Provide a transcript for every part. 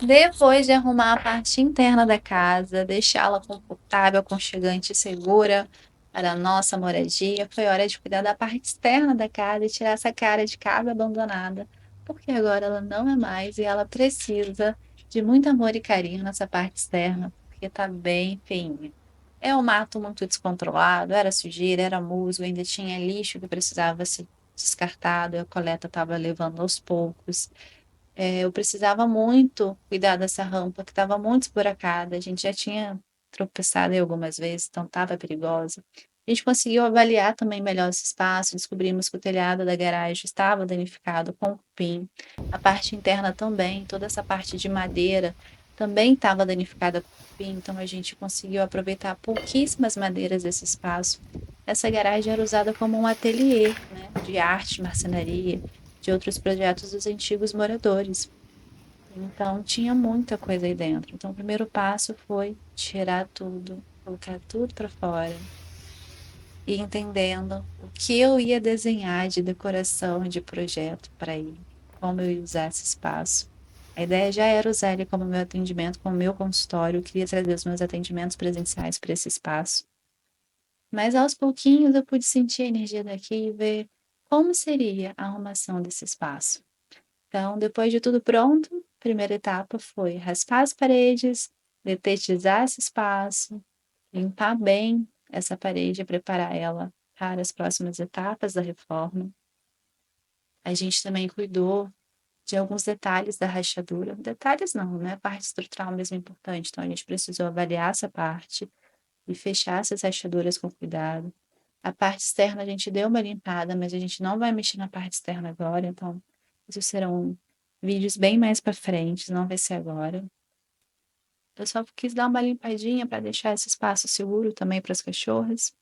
Depois de arrumar a parte interna da casa, deixá-la confortável, aconchegante e segura para a nossa moradia, foi hora de cuidar da parte externa da casa e tirar essa cara de casa abandonada, porque agora ela não é mais e ela precisa de muito amor e carinho nessa parte externa, porque tá bem feinha. É um mato muito descontrolado, era sujeira, era musgo, ainda tinha lixo que precisava ser descartado, e a coleta estava levando aos poucos. Eu precisava muito cuidar dessa rampa que estava muito esburacada. A gente já tinha tropeçado aí algumas vezes, então estava perigosa. A gente conseguiu avaliar também melhor esse espaço, descobrimos que o telhado da garagem estava danificado com cupim, a parte interna também, toda essa parte de madeira também estava danificada com cupim, então a gente conseguiu aproveitar pouquíssimas madeiras desse espaço. Essa garagem era usada como um ateliê, né, de arte, marcenaria, de outros projetos dos antigos moradores. Então, tinha muita coisa aí dentro. Então, o primeiro passo foi tirar tudo, colocar tudo para fora e entendendo o que eu ia desenhar de decoração e de projeto para ele, como eu ia usar esse espaço. A ideia já era usar ele como meu atendimento, como meu consultório. Eu queria trazer os meus atendimentos presenciais para esse espaço. Mas aos pouquinhos eu pude sentir a energia daqui e ver como seria a arrumação desse espaço. Então, depois de tudo pronto, a primeira etapa foi raspar as paredes, detetizar esse espaço, limpar bem essa parede e preparar ela para as próximas etapas da reforma. A gente também cuidou de alguns detalhes da rachadura. Detalhes não, né? A parte estrutural mesmo é importante. Então, a gente precisou avaliar essa parte e fechar essas rachaduras com cuidado. A parte externa a gente deu uma limpada, mas a gente não vai mexer na parte externa agora, então isso serão vídeos bem mais para frente, não vai ser agora. Eu só quis dar uma limpadinha para deixar esse espaço seguro também para as cachorras.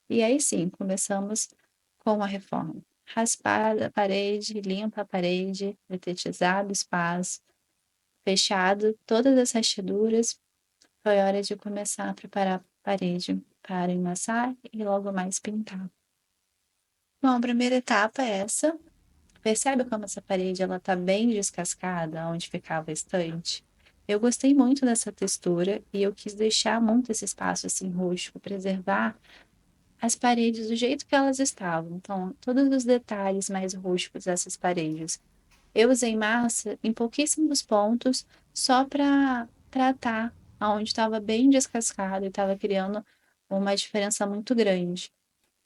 E aí sim, começamos com a reforma. Raspar a parede, limpa a parede, detetizado o espaço, fechado todas as rachaduras. Foi hora de começar a preparar a parede para emassar e logo mais pintar. Bom, a primeira etapa é essa. Percebe como essa parede ela tá bem descascada, onde ficava a estante? Eu gostei muito dessa textura e eu quis deixar muito esse espaço assim rústico, preservar as paredes do jeito que elas estavam. Então, todos os detalhes mais rústicos dessas paredes. Eu usei massa em pouquíssimos pontos, só para tratar aonde estava bem descascado e estava criando uma diferença muito grande.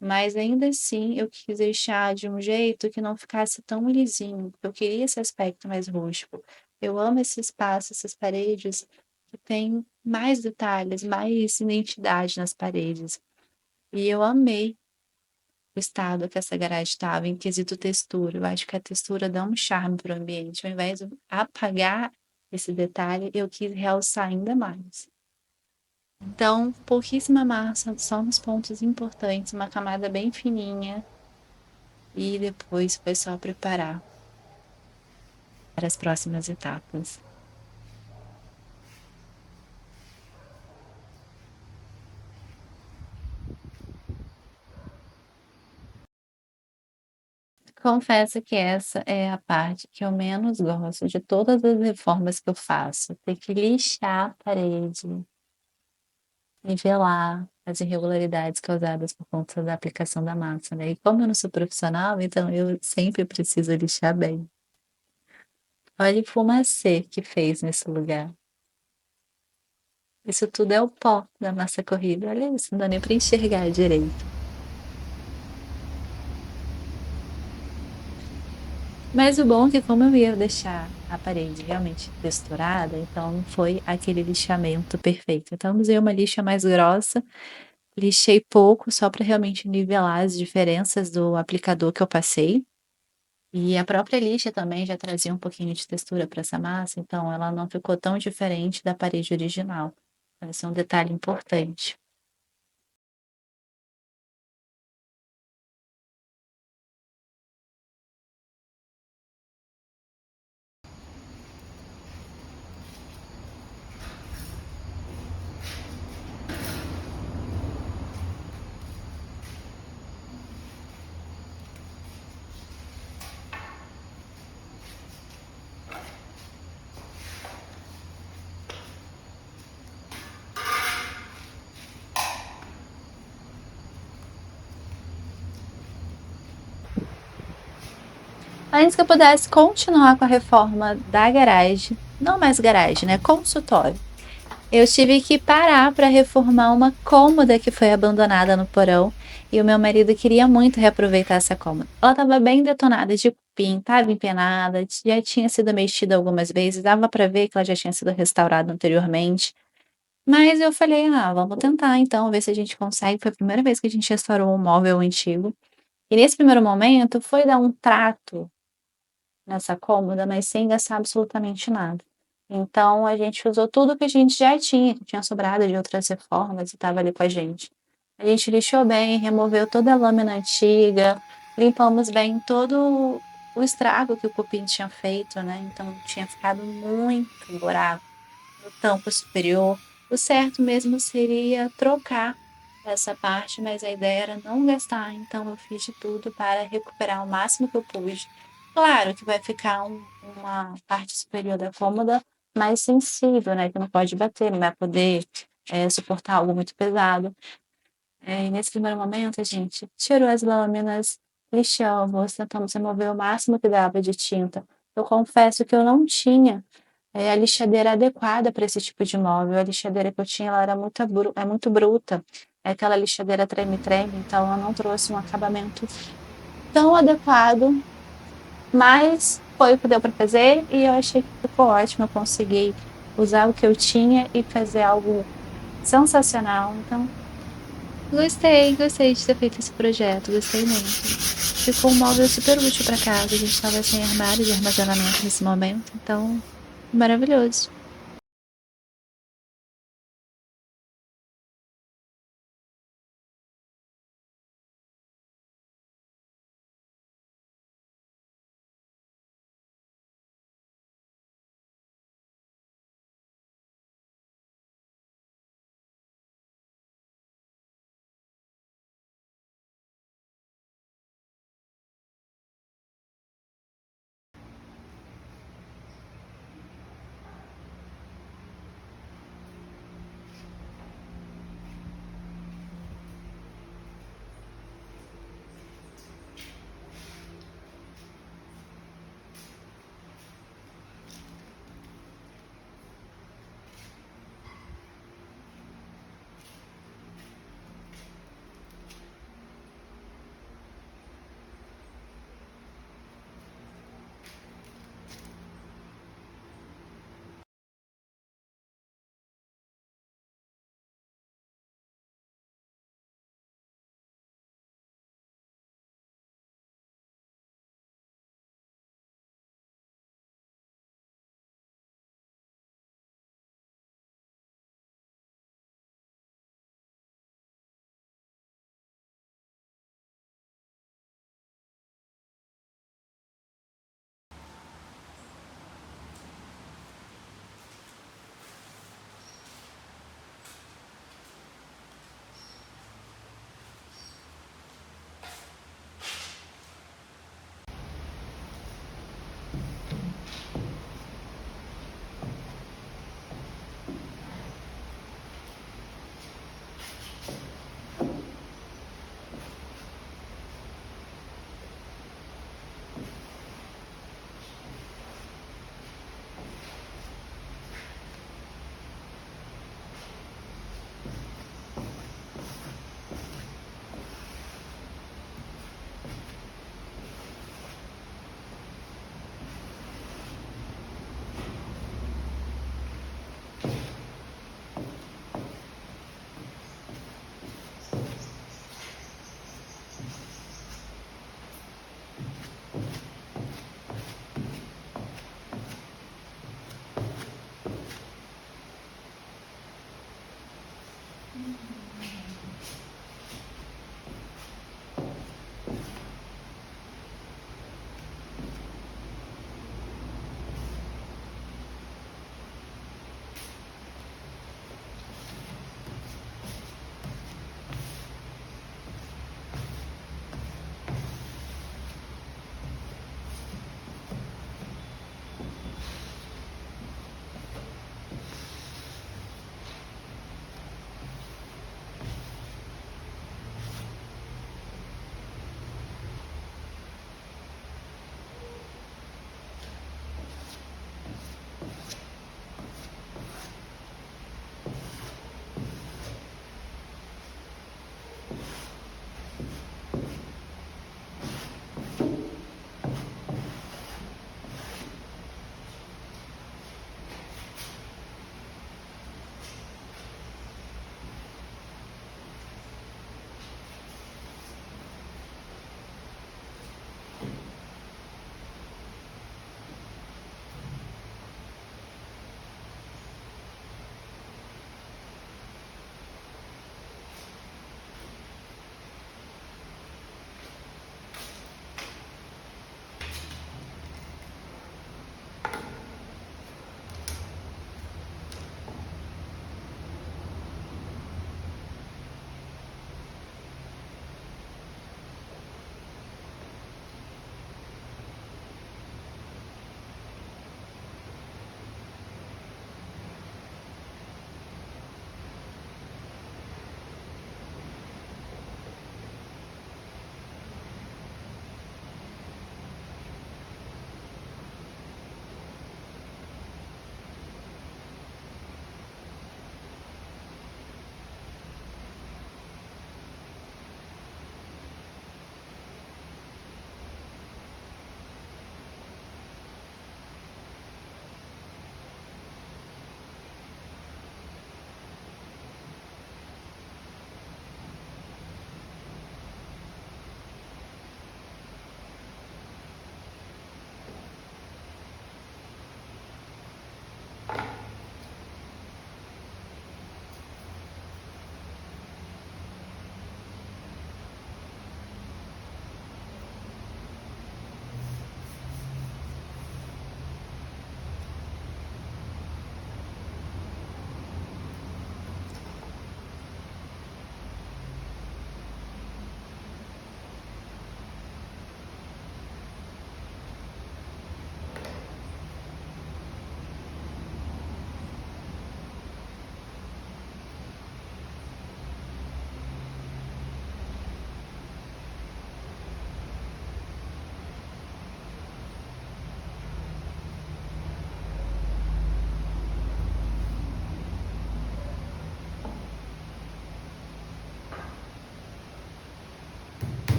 Mas ainda assim, eu quis deixar de um jeito que não ficasse tão lisinho, porque eu queria esse aspecto mais rústico. Eu amo esse espaço, essas paredes que têm mais detalhes, mais identidade nas paredes. E eu amei o estado que essa garagem estava em quesito textura. Eu acho que a textura dá um charme para o ambiente. Ao invés de apagar esse detalhe, eu quis realçar ainda mais. Então, pouquíssima massa, só nos pontos importantes, uma camada bem fininha, e depois foi só preparar para as próximas etapas. Confesso que essa é a parte que eu menos gosto de todas as reformas que eu faço. Ter que lixar a parede, nivelar as irregularidades causadas por conta da aplicação da massa, né? E como eu não sou profissional, então eu sempre preciso lixar bem. Olha o fumacê que fez nesse lugar. Isso tudo é o pó da massa corrida. Olha isso, não dá nem para enxergar direito. Mas o bom é que como eu ia deixar a parede realmente texturada, então não foi aquele lixamento perfeito. Então usei uma lixa mais grossa, lixei pouco só para realmente nivelar as diferenças do aplicador que eu passei. E a própria lixa também já trazia um pouquinho de textura para essa massa, então ela não ficou tão diferente da parede original. Então, esse é um detalhe importante. Antes que eu pudesse continuar com a reforma da garagem, não mais garagem, né, consultório, eu tive que parar para reformar uma cômoda que foi abandonada no porão, e o meu marido queria muito reaproveitar essa cômoda. Ela estava bem detonada de cupim, estava empenada, já tinha sido mexida algumas vezes, dava para ver que ela já tinha sido restaurada anteriormente. Mas eu falei: "Ah, vamos tentar então, ver se a gente consegue". Foi a primeira vez que a gente restaurou um móvel antigo. E nesse primeiro momento foi dar um trato nessa cômoda, mas sem gastar absolutamente nada. Então a gente usou tudo que a gente já tinha, que tinha sobrado de outras reformas e estava ali com a gente. A gente lixou bem, removeu toda a lâmina antiga, limpamos bem todo o estrago que o cupim tinha feito, né? Então tinha ficado muito buraco no tampo superior. O certo mesmo seria trocar essa parte, mas a ideia era não gastar, então eu fiz de tudo para recuperar o máximo que eu pude. Claro que vai ficar uma parte superior da cômoda mais sensível, né? Que não pode bater, não vai poder suportar algo muito pesado. E nesse primeiro momento, a gente tirou as lâminas, lixamos, tentamos remover o máximo que dava de tinta. Eu confesso que eu não tinha a lixadeira adequada para esse tipo de móvel. A lixadeira que eu tinha, ela era muito bruta. É aquela lixadeira treme-treme, então ela não trouxe um acabamento tão adequado, mas foi o que deu para fazer e eu achei que ficou ótimo. Eu consegui usar o que eu tinha e fazer algo sensacional. Então, gostei de ter feito esse projeto, gostei muito. Ficou um móvel super útil para casa. A gente estava sem armário de armazenamento nesse momento, então, maravilhoso.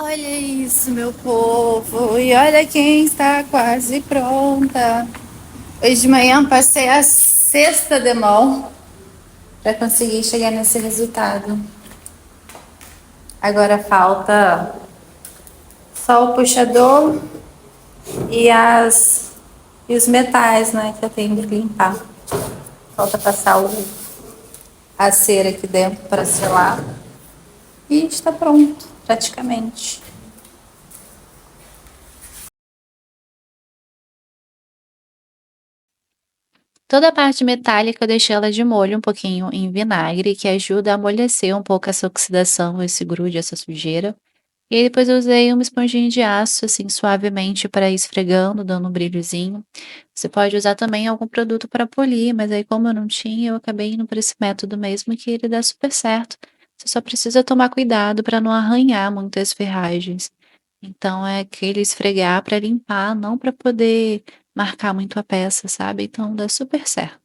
Olha isso, meu povo. E olha quem está quase pronta. Hoje de manhã passei a sexta de mão para conseguir chegar nesse resultado. Agora falta só o puxador e os metais, né, que eu tenho que limpar. Falta passar a cera aqui dentro para selar. E está pronto, praticamente. Toda a parte metálica eu deixei ela de molho um pouquinho em vinagre, que ajuda a amolecer um pouco essa oxidação, esse grude, essa sujeira. E aí depois eu usei uma esponjinha de aço, assim, suavemente para ir esfregando, dando um brilhozinho. Você pode usar também algum produto para polir, mas aí como eu não tinha, eu acabei indo por esse método mesmo, que ele dá super certo. Você só precisa tomar cuidado para não arranhar muito as ferragens. Então é aquele esfregar para limpar, não para poder marcar muito a peça, sabe? Então dá super certo.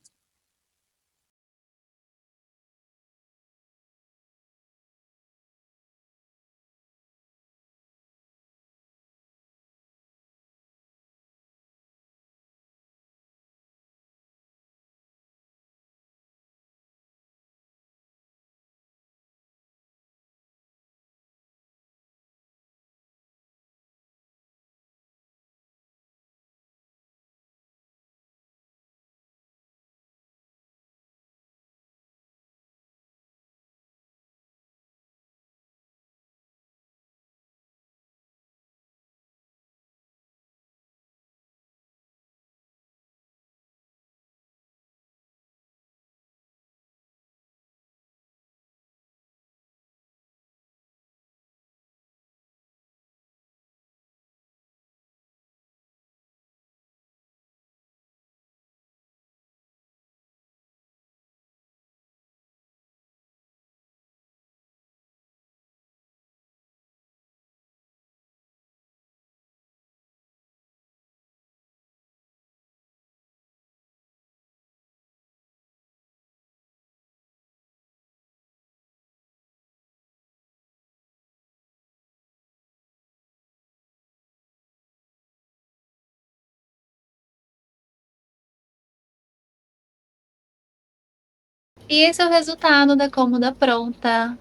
E esse é o resultado da cômoda pronta.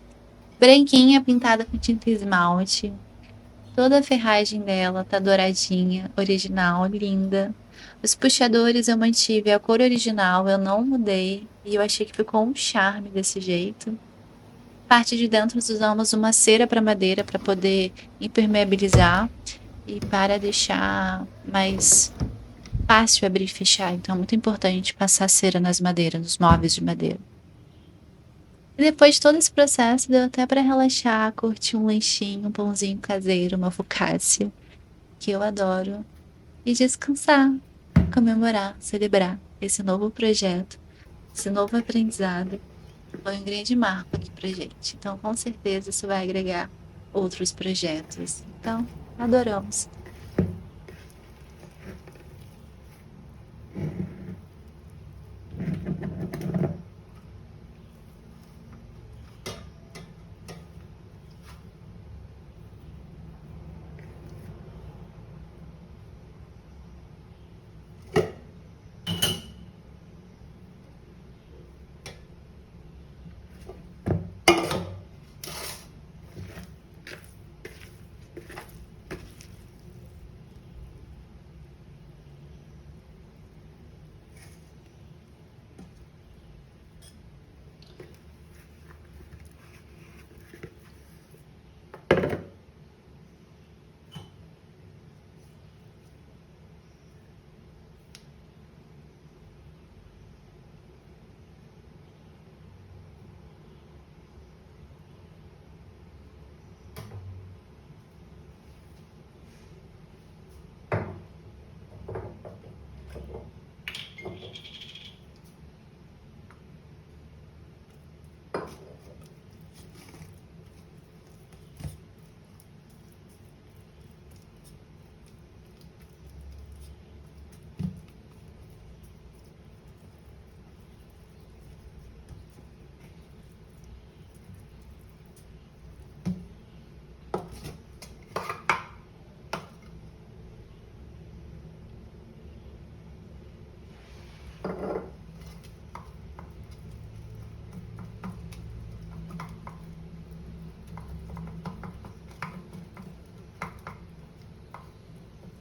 Branquinha, pintada com tinta esmalte. Toda a ferragem dela tá douradinha, original, linda. Os puxadores eu mantive a cor original, eu não mudei. E eu achei que ficou um charme desse jeito. Parte de dentro nós usamos uma cera para madeira para poder impermeabilizar e para deixar mais fácil abrir e fechar. Então é muito importante passar cera nas madeiras, nos móveis de madeira. E depois de todo esse processo, deu até para relaxar, curtir um lanchinho, um pãozinho caseiro, uma focaccia, que eu adoro, e descansar, comemorar, celebrar esse novo projeto, esse novo aprendizado. Foi um grande marco aqui pra gente. Então, com certeza, isso vai agregar outros projetos. Então, adoramos.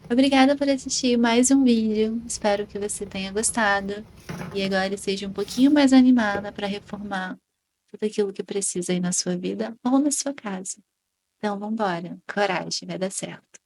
Obrigada por assistir mais um vídeo. Espero que você tenha gostado e agora seja um pouquinho mais animada para reformar tudo aquilo que precisa aí na sua vida ou na sua casa. Então, vamos embora. Coragem, vai dar certo.